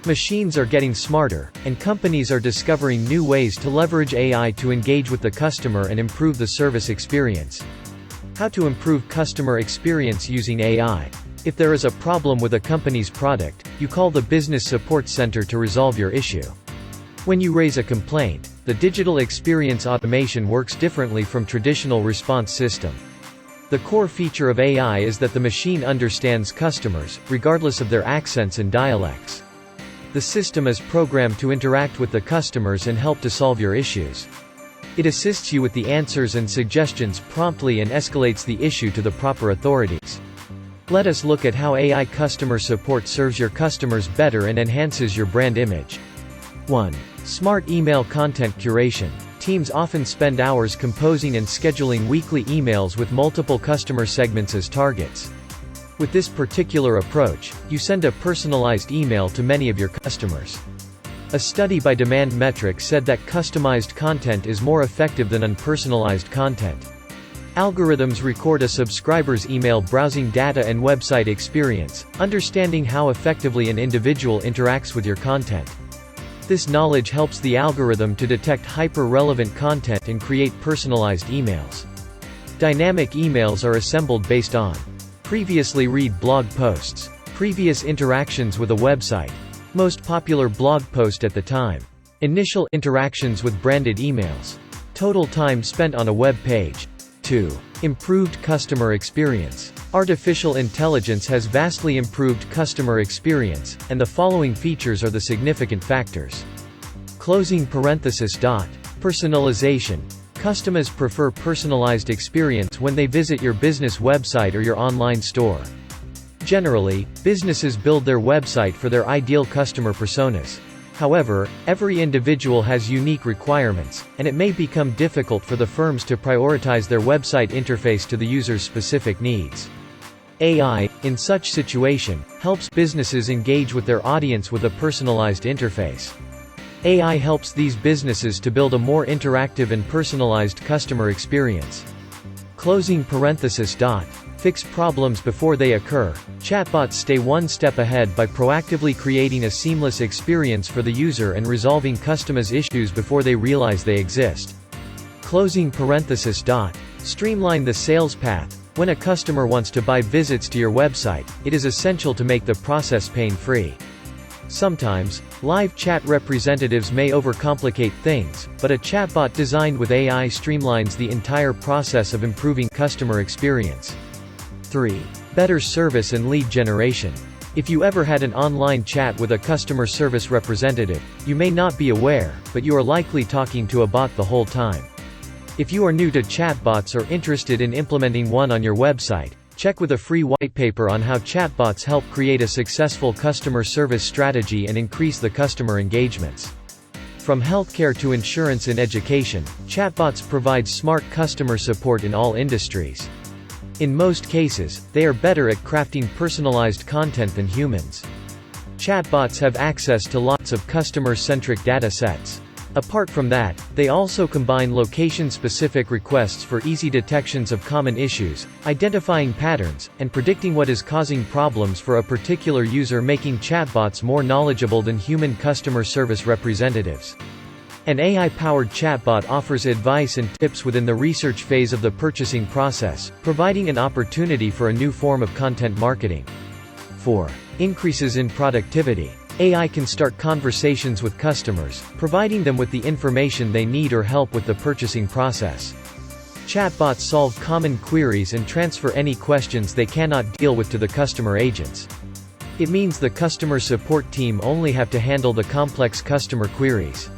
Machines are getting smarter, and companies are discovering new ways to leverage AI to engage with the customer and improve the service experience. How to improve customer experience using AI. If there is a problem with a company's product, you call the business support center to resolve your issue. When you raise a complaint, the digital experience automation works differently from traditional response system. The core feature of AI is that the machine understands customers, regardless of their accents and dialects. The system is programmed to interact with the customers and help to solve your issues. It assists you with the answers and suggestions promptly and escalates the issue to the proper authorities. Let us look at how AI customer support serves your customers better and enhances your brand image. 1. Smart email content curation. Teams often spend hours composing and scheduling weekly emails with multiple customer segments as targets. With this particular approach, you send a personalized email to many of your customers. A study by Demand Metrics said that customized content is more effective than unpersonalized content. Algorithms record a subscriber's email browsing data and website experience, understanding how effectively an individual interacts with your content. This knowledge helps the algorithm to detect hyper-relevant content and create personalized emails. Dynamic emails are assembled based on previously read blog posts, previous interactions with a website, most popular blog post at the time, initial interactions with branded emails, total time spent on a web page. 2. Improved customer experience. Artificial intelligence has vastly improved customer experience, and the following features are the significant factors. Personalization. Customers prefer personalized experience when they visit your business website or your online store. Generally, businesses build their website for their ideal customer personas. However, every individual has unique requirements, and it may become difficult for the firms to prioritize their website interface to the user's specific needs. AI, in such situation, helps businesses engage with their audience with a personalized interface. AI helps these businesses to build a more interactive and personalized customer experience. Fix problems before they occur. Chatbots stay one step ahead by proactively creating a seamless experience for the user and resolving customers' issues before they realize they exist. Streamline the sales path. When a customer wants to buy visits to your website, it is essential to make the process pain-free. Sometimes, live chat representatives may overcomplicate things, but a chatbot designed with AI streamlines the entire process of improving customer experience. 3. Better service and lead generation. If you ever had an online chat with a customer service representative, you may not be aware, but you are likely talking to a bot the whole time. If you are new to chatbots or interested in implementing one on your website, check with a free whitepaper on how chatbots help create a successful customer service strategy and increase the customer engagements. From healthcare to insurance and education, chatbots provide smart customer support in all industries. In most cases, they are better at crafting personalized content than humans. Chatbots have access to lots of customer-centric data sets. Apart from that, they also combine location-specific requests for easy detections of common issues, identifying patterns, and predicting what is causing problems for a particular user, making chatbots more knowledgeable than human customer service representatives. An AI-powered chatbot offers advice and tips within the research phase of the purchasing process, providing an opportunity for a new form of content marketing. 4. Increases in productivity. AI can start conversations with customers, providing them with the information they need or help with the purchasing process. Chatbots solve common queries and transfer any questions they cannot deal with to the customer agents. It means the customer support team only have to handle the complex customer queries.